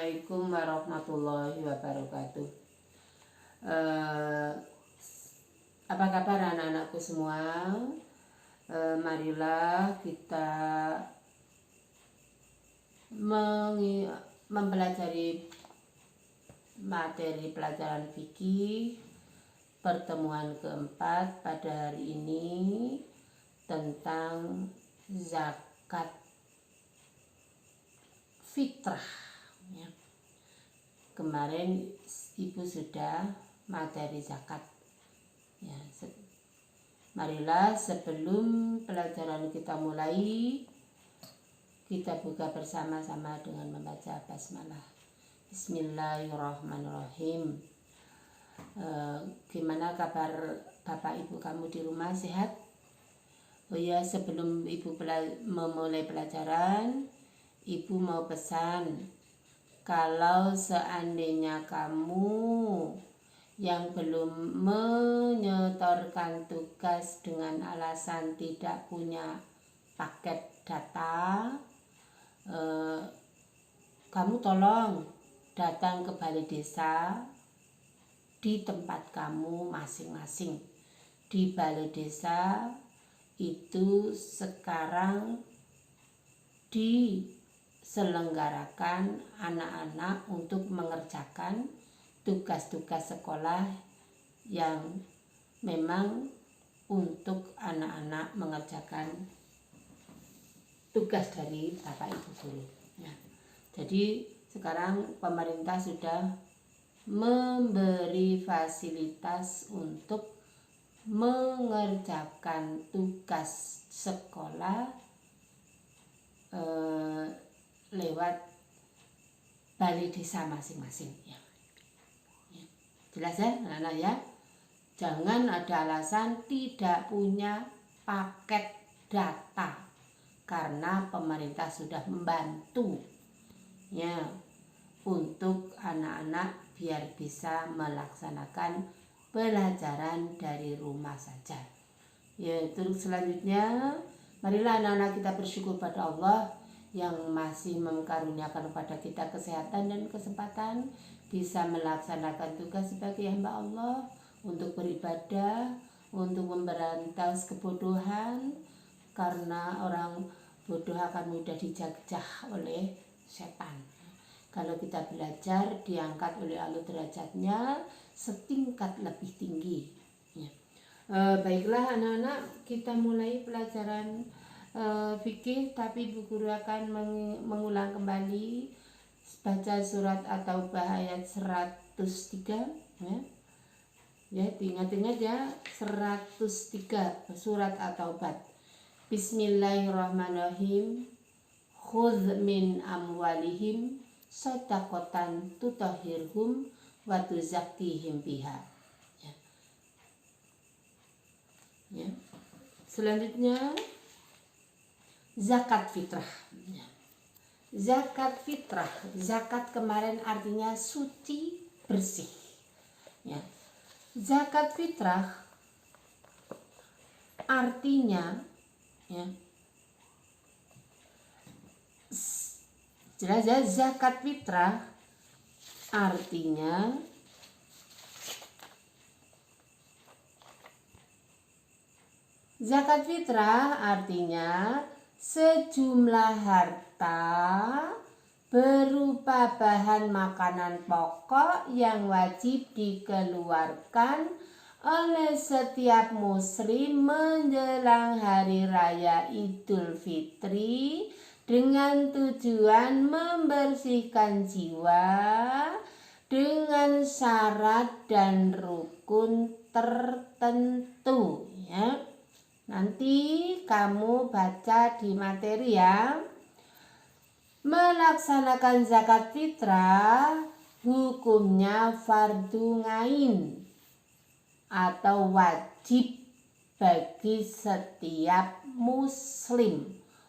Assalamualaikum warahmatullahi wabarakatuh. Apa kabar anak-anakku semua? Marilah kita mempelajari materi pelajaran fikih pertemuan keempat pada hari ini tentang zakat fitrah. Ya. Kemarin ibu sudah materi zakat. Ya, marilah sebelum pelajaran kita mulai, kita buka bersama-sama dengan membaca basmalah. Bismillahirrahmanirrahim. Gimana kabar bapak ibu kamu di rumah, sehat? Oh ya, sebelum ibu memulai pelajaran, ibu mau pesan, kalau seandainya kamu yang belum menyetorkan tugas dengan alasan tidak punya paket data, kamu tolong datang ke balai desa di tempat kamu masing-masing. Di balai desa itu sekarang diselenggarakan anak-anak untuk mengerjakan tugas-tugas sekolah yang memang untuk anak-anak mengerjakan tugas dari bapak ibu guru. Ya. Jadi sekarang pemerintah sudah memberi fasilitas untuk mengerjakan tugas sekolah lewat balai desa masing-masing. Ya. Jelas ya anak-anak ya, jangan ada alasan tidak punya paket data, karena pemerintah sudah membantu ya untuk anak-anak biar bisa melaksanakan pelajaran dari rumah saja. Ya, terus selanjutnya marilah anak-anak kita bersyukur pada Allah yang masih mengkaruniakan kepada kita kesehatan dan kesempatan bisa melaksanakan tugas sebagai hamba Allah untuk beribadah, untuk memberantas kebodohan, karena orang bodoh akan mudah dijajah oleh setan. Kalau kita belajar, diangkat oleh Allah derajatnya setingkat lebih tinggi. Ya. Baiklah anak-anak, kita mulai pelajaran fikih, tapi Bu Guru akan mengulang kembali baca surat atau ayat 103 ya. Ya, ingat-ingat ya, 103 surat at-Taubah. Bismillahirrahmanirrahim. Khudz min amwalihim shadaqatan tutahhirhum wa tuzakkihim biha. Ya. Ya. Selanjutnya zakat fitrah. Ya. Zakat fitrah, zakat kemarin artinya suci, bersih. Ya. Zakat fitrah artinya ya, jelas ya, zakat fitrah artinya sejumlah harta berupa bahan makanan pokok yang wajib dikeluarkan oleh setiap muslim menjelang hari raya Idul Fitri dengan tujuan membersihkan jiwa dengan syarat dan rukun tertentu ya. Nanti kamu baca di materi ya. Melaksanakan zakat fitrah hukumnya fardu ain atau wajib bagi setiap muslim,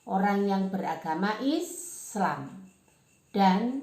orang yang beragama Islam, dan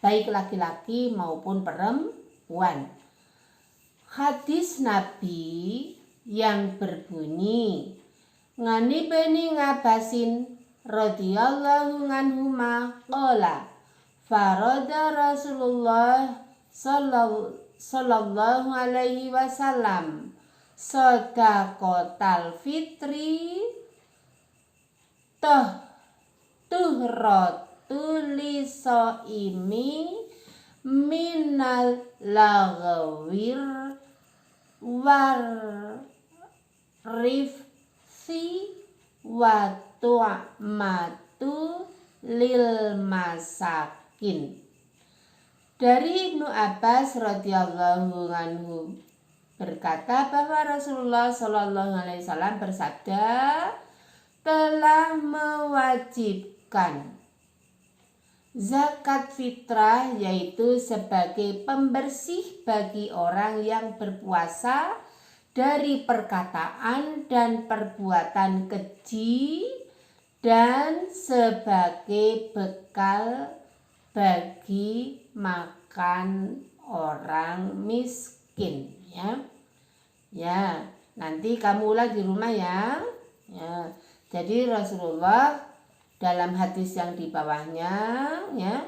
baik laki-laki maupun perempuan. Hadis Nabi yang berbunyi, ngani bani ngabasin radhiyallahu anhuma qala farada Rasulullah sallallahu alaihi wasallam shadaqatal fitri tuhratul lisaimi minal laghwir warifsi wa tu'matu lil masakin. Dari Ibnu Abbas radhiyallahu anhu berkata bahwa Rasulullah Shallallahu Alaihi Wasallam bersabda, telah mewajibkan zakat fitrah, yaitu sebagai pembersih bagi orang yang berpuasa dari perkataan dan perbuatan keji, dan sebagai bekal bagi makan orang miskin. Ya, nanti kamu ulang di rumah ya. Jadi Rasulullah dalam hadis yang di bawahnya ya,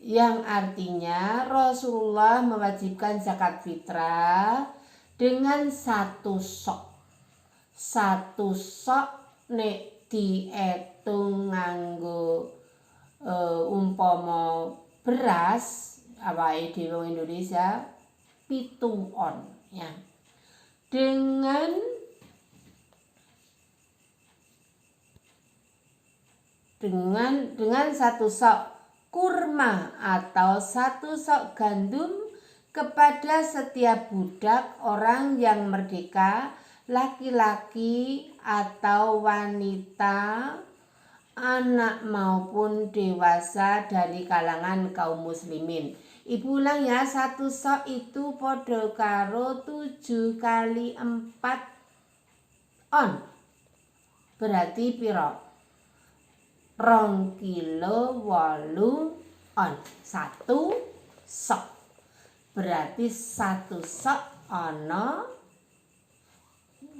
yang artinya Rasulullah mewajibkan zakat fitrah dengan satu sok nek diitung nganggo umpama beras awake dhewe Indonesia 7 on ya, dengan satu sok kurma atau satu sok gandum kepada setiap budak orang yang merdeka, laki-laki atau wanita, anak maupun dewasa dari kalangan kaum muslimin. Ibu ulang ya, satu sok itu podo karo 7 kali 4 on. Berarti piro? 2 kilo 8 on. Satu sok. Berarti satu sok ono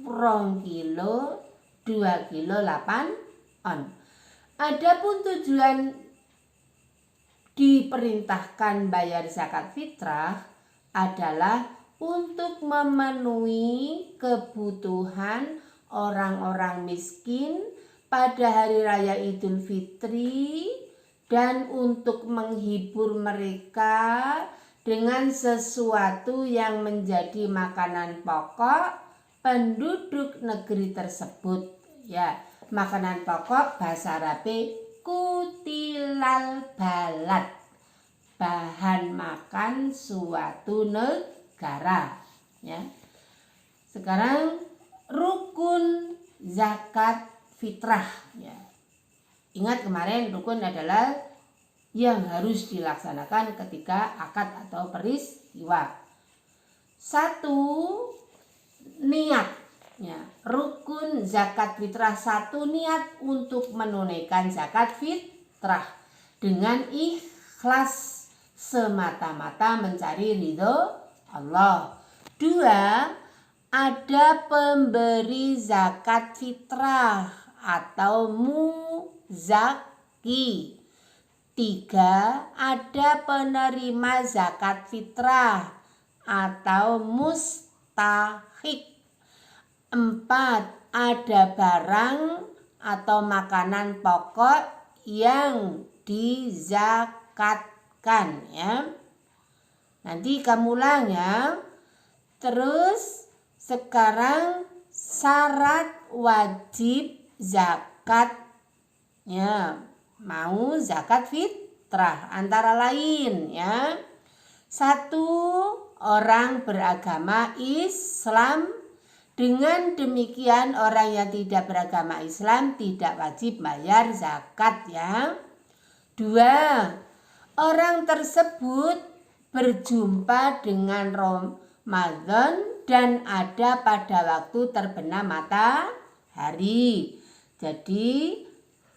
2 kilo 2 kilo 8 on. Adapun tujuan diperintahkan bayar zakat fitrah adalah untuk memenuhi kebutuhan orang-orang miskin pada hari raya Idul Fitri dan untuk menghibur mereka dengan sesuatu yang menjadi makanan pokok penduduk negeri tersebut. Ya, makanan pokok bahasa Arabe kutilal balad, bahan makan suatu negara. Ya. Sekarang rukun zakat fitrah. Ya. Ingat kemarin rukun adalah yang harus dilaksanakan ketika akad atau peristiwa. 1, niat. Ya, rukun zakat fitrah 1, niat untuk menunaikan zakat fitrah dengan ikhlas semata-mata mencari ridho Allah. 2, ada pemberi zakat fitrah atau muzaki. 3, ada penerima zakat fitrah atau mustahik. 4, ada barang atau makanan pokok yang dizakatkan ya. Nanti kamu ulang ya. Terus sekarang syarat wajib zakatnya. Mau zakat fitrah antara lain ya. 1, orang beragama Islam. Dengan demikian orang yang tidak beragama Islam tidak wajib bayar zakat ya. 2, orang tersebut berjumpa dengan Ramadan dan ada pada waktu terbenam matahari. Jadi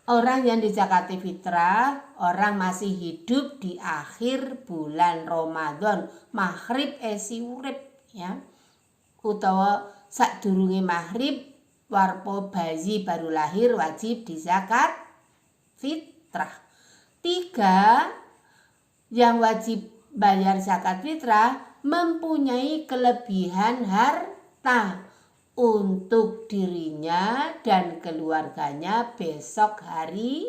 orang yang dizakati fitrah, orang masih hidup di akhir bulan Ramadan, maghrib esi urip ya. Utawa sadurunge maghrib warpo bayi baru lahir wajib dizakat fitrah. 3, yang wajib bayar zakat fitrah mempunyai kelebihan harta untuk dirinya dan keluarganya besok hari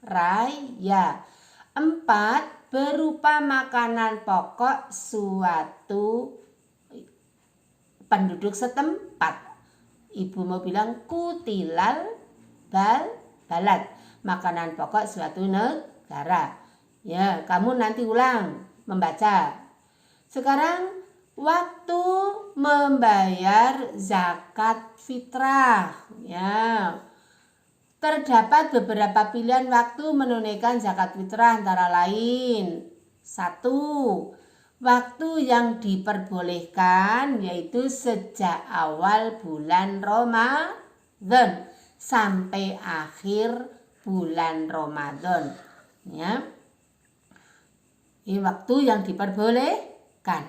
raya. 4. Berupa makanan pokok suatu penduduk setempat. Ibu mau bilang kutilal balad, makanan pokok suatu negara. Ya, kamu nanti ulang membaca. Sekarang waktu membayar zakat fitrah. Ya. Terdapat beberapa pilihan waktu menunaikan zakat fitrah, antara lain 1. Waktu yang diperbolehkan yaitu sejak awal bulan Ramadan sampai akhir bulan Ramadan. Ya. Ini waktu yang diperbolehkan.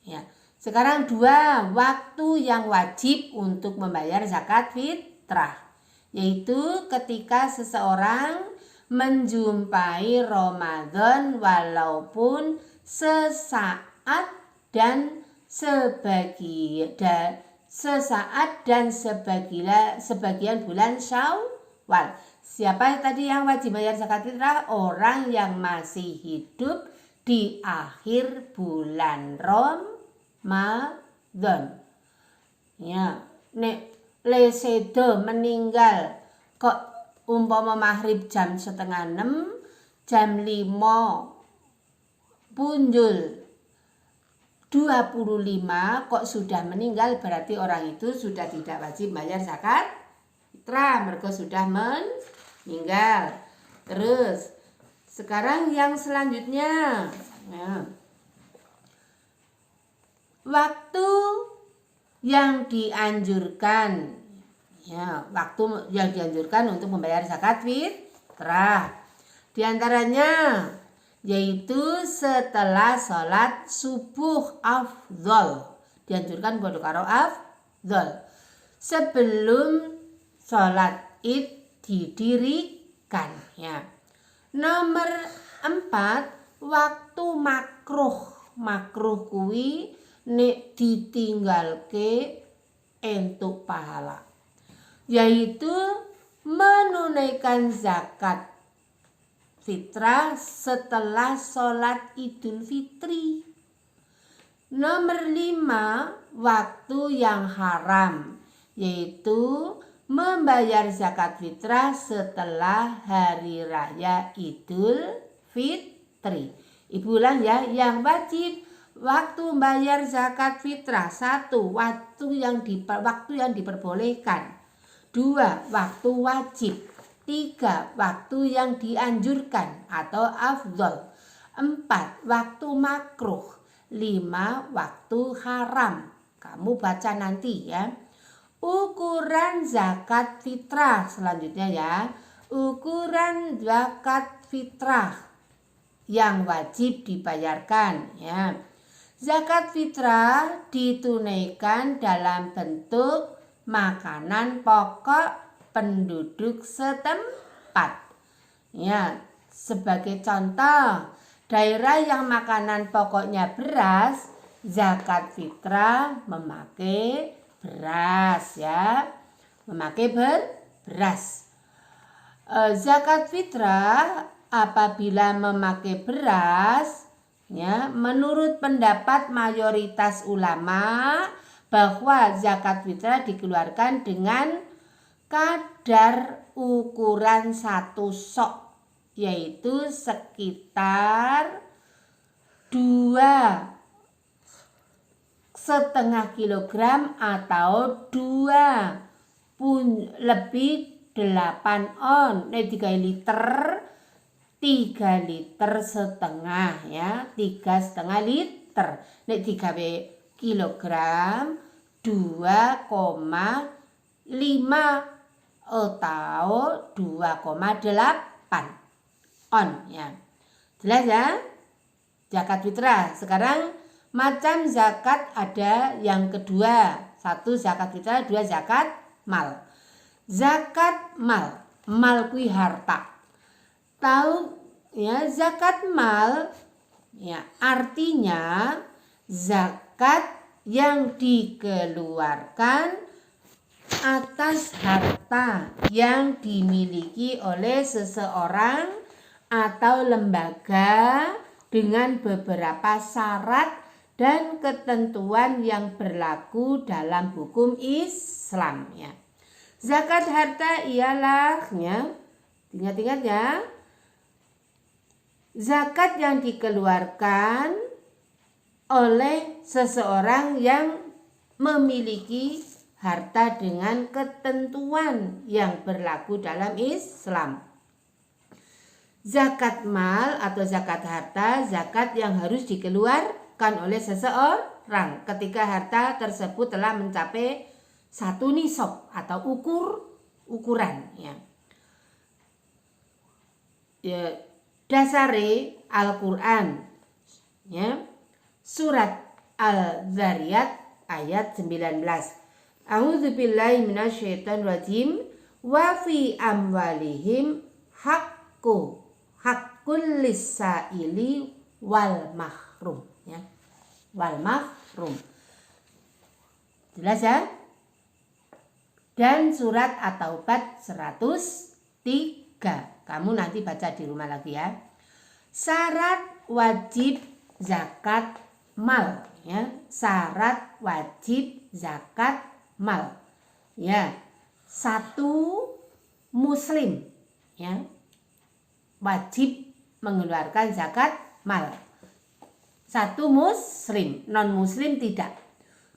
Ya. Sekarang 2. Waktu yang wajib untuk membayar zakat fitrah, yaitu ketika seseorang menjumpai Ramadan walaupun sesaat dan sebagian bulan Syawal. Siapa tadi yang wajib bayar zakat fitrah? Orang yang masih hidup di akhir bulan Ramadan. Ya, nek lesedo meninggal kok umpama maghrib jam 5:30, jam 5 punjul 25 kok sudah meninggal, berarti orang itu sudah tidak wajib bayar zakat fitrah, mereka sudah meninggal. Terus sekarang yang selanjutnya, ya, waktu yang dianjurkan, ya, waktu yang dianjurkan untuk membayar zakat fitrah, diantaranya yaitu setelah sholat subuh afdol, dianjurkan kudu karo afdol, sebelum sholat id didirikan. Ya. Nomor 4, waktu makruh kuwi nek ditinggalke entuk pahala, yaitu menunaikan zakat fitrah setelah sholat Idul Fitri. Nomor 5, waktu yang haram, yaitu membayar zakat fitrah setelah hari raya Idul Fitri. Ibu ulang ya, yang wajib waktu bayar zakat fitrah: 1. Waktu yang diperbolehkan. 2. Waktu wajib. 3. Waktu yang dianjurkan atau afdol. 4. Waktu makruh. 5. Waktu haram. Kamu baca nanti ya. Ukuran zakat fitrah selanjutnya ya. Ukuran zakat fitrah yang wajib dibayarkan ya. Zakat fitrah ditunaikan dalam bentuk makanan pokok penduduk setempat. Ya, sebagai contoh, daerah yang makanan pokoknya beras, zakat fitrah memakai beras ya. Memakai beras. Zakat fitrah apabila memakai beras, ya, menurut pendapat mayoritas ulama bahwa zakat fitrah dikeluarkan dengan kadar ukuran 1 sok, yaitu sekitar 2,5 kilogram atau 2 lebih 8 on. Nek 3 liter 3,5 liter ya, 3,5 liter. Nek digawe kilogram 2,5 atau 2,8 on ya. Jelas ya? Zakat fitrah. Sekarang macam zakat ada yang kedua. 1 zakat fitrah, 2 zakat mal. Zakat mal kui harta. Tahu ya, zakat mal Ya, artinya zakat yang dikeluarkan atas harta yang dimiliki oleh seseorang atau lembaga dengan beberapa syarat dan ketentuan yang berlaku dalam hukum Islam, ya. Zakat harta ialah, ya, ingat-ingat ya, zakat yang dikeluarkan oleh seseorang yang memiliki harta dengan ketentuan yang berlaku dalam Islam. Zakat mal atau zakat harta, zakat yang harus dikeluarkan oleh seseorang ketika harta tersebut telah mencapai satu nisab atau ukuran, ya. Dasare Al-Qur'an, ya. Surat Al-Zariyat ayat 19. A'udzubillahi minasyaitonir rajim. Wa fi amwalihim haqqul lis-sa'ili wal mahrum, ya. Wal mahrum. Jelas ya? Dan surat At-Taubah 103. Kamu nanti baca di rumah lagi ya. Syarat wajib zakat mal, ya. Syarat wajib zakat mal, ya. Satu muslim, ya, wajib mengeluarkan zakat mal. Satu muslim, non muslim tidak.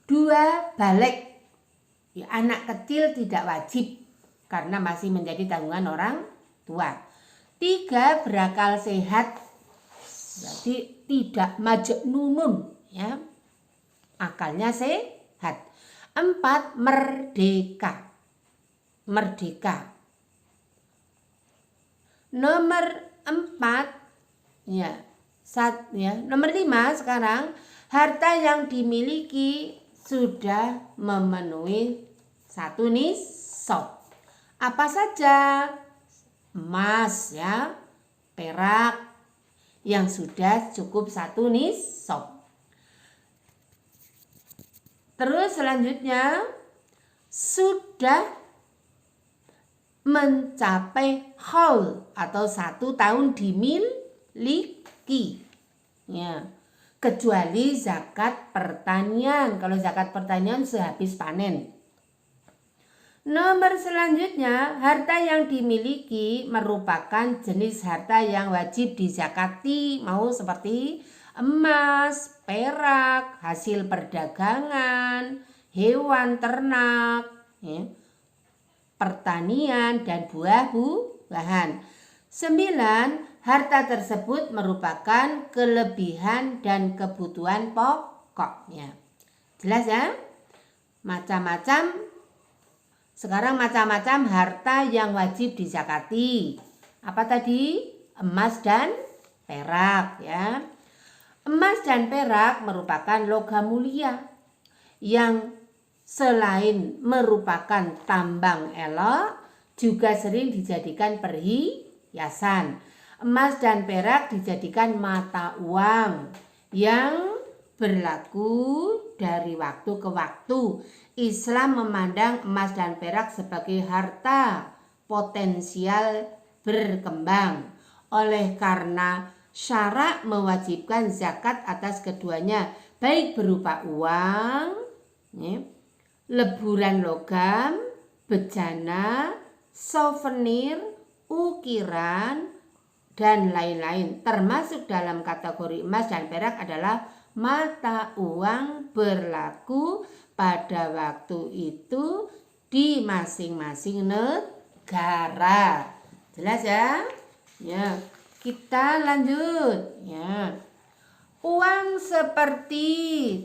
Dua balik, ya, anak kecil tidak wajib karena masih menjadi tanggungan orang tua. Tiga berakal sehat, jadi tidak majnunun, ya, akalnya sehat. Empat merdeka. Nomor 4, ya, nomor 5 sekarang, harta yang dimiliki sudah memenuhi satu nisab. Apa saja? Emas, ya, perak yang sudah cukup satu nisab. Terus selanjutnya sudah mencapai haul atau 1 tahun dimiliki, ya, kecuali zakat pertanian. Kalau zakat pertanian sehabis panen. Nomor selanjutnya, harta yang dimiliki merupakan jenis harta yang wajib dizakati, mau seperti emas, perak, hasil perdagangan, hewan ternak, ya, pertanian, dan buah-buahan. 9, harta tersebut merupakan kelebihan dan kebutuhan pokoknya. Jelas ya? Sekarang macam-macam harta yang wajib dizakati. Apa tadi? Emas dan perak, ya. Emas dan perak merupakan logam mulia yang selain merupakan tambang elok, juga sering dijadikan perhiasan. Emas dan perak dijadikan mata uang yang berlaku dari waktu ke waktu. Islam memandang emas dan perak sebagai harta potensial berkembang. Oleh karena syarak mewajibkan zakat atas keduanya, baik berupa uang, ya, leburan logam, bejana, souvenir, ukiran, dan lain-lain. Termasuk dalam kategori emas dan perak adalah mata uang berlaku pada waktu itu di masing-masing negara. Jelas ya? Ya, kita lanjut, ya. Uang seperti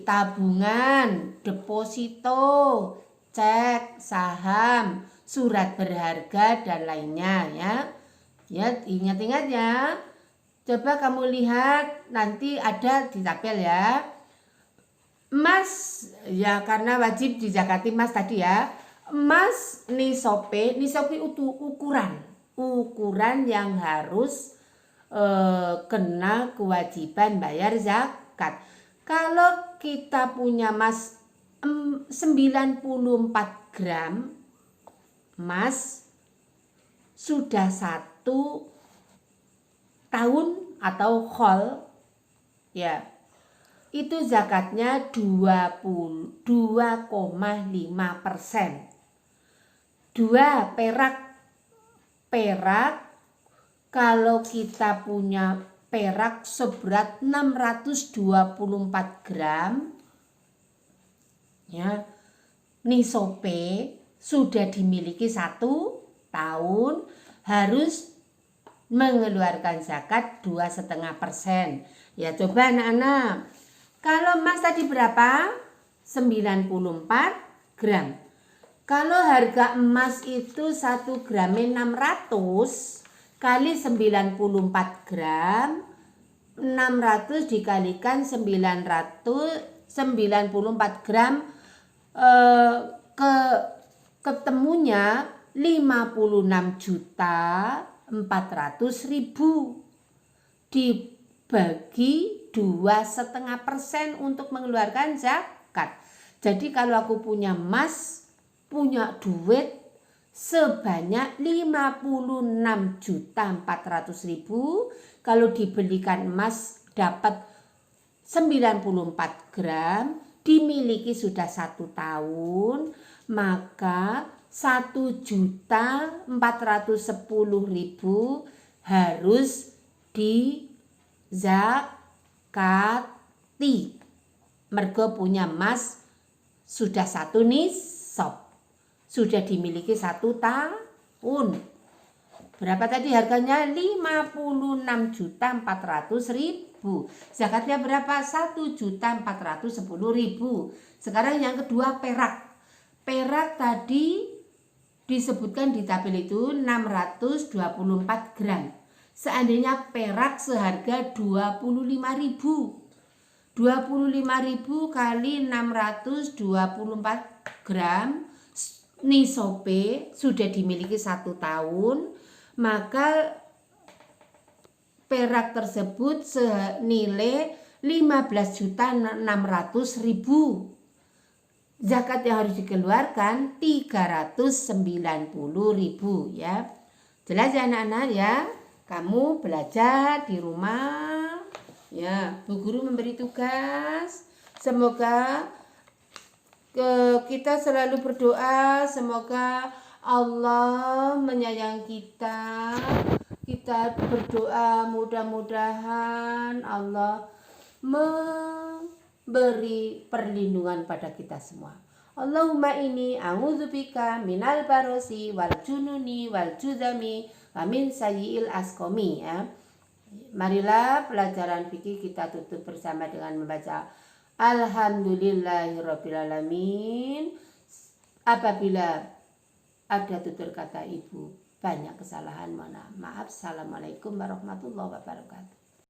tabungan, deposito, cek, saham, surat berharga, dan lainnya, ya. Ya, ingat-ingat ya. Coba kamu lihat, nanti ada di tabel ya. Emas, ya, karena wajib dizakati emas tadi ya. Emas nisope itu ukuran yang harus kena kewajiban bayar zakat. Kalau kita punya emas 94 gram emas sudah 1 tahun atau khol ya, itu zakatnya 2,5%. 2 perak kalau kita punya perak seberat 624 gram ya, nisope sudah dimiliki 1 tahun, harus mengeluarkan zakat 2,5%. Ya coba anak-anak, kalau emas tadi berapa? 94 gram. Kalau harga emas itu 1 gramnya 600 kali 94 gram, 600 dikalikan 94 gram, ketemunya 56.400.000 dibagi 2,5% untuk mengeluarkan zakat. Jadi kalau aku punya emas, punya duit sebanyak 56.400.000, kalau dibelikan emas dapat 94 gram, dimiliki sudah 1 tahun, maka 1.410.000 harus dizakati. Mergo punya emas sudah 1 nisab, sudah dimiliki 1 tahun. Berapa tadi harganya? 56.400.000. Zakatnya berapa? 1.410.000. Sekarang yang kedua perak. Perak tadi disebutkan di tabel itu 624 gram. Seandainya perak seharga 25.000. 25.000 kali 624 gram nisope sudah dimiliki 1 tahun, maka perak tersebut senilai 15.600.000. Zakat yang harus dikeluarkan 390.000 ya. Jelas ya anak-anak ya. Kamu belajar di rumah ya. Bu guru memberi tugas. Semoga kita selalu berdoa, semoga Allah menyayangi kita. Kita berdoa mudah-mudahan Allah memberi perlindungan pada kita semua. Allahumma inni a'udzubika minal barosi wal jununi wal judami wa min sayyi'il asqami ya. Marilah pelajaran fikih kita tutup bersama dengan membaca Alhamdulillahirabbil alamin. Apabila ada tutur kata ibu banyak kesalahan, mohon maaf. Assalamualaikum warahmatullahi wabarakatuh.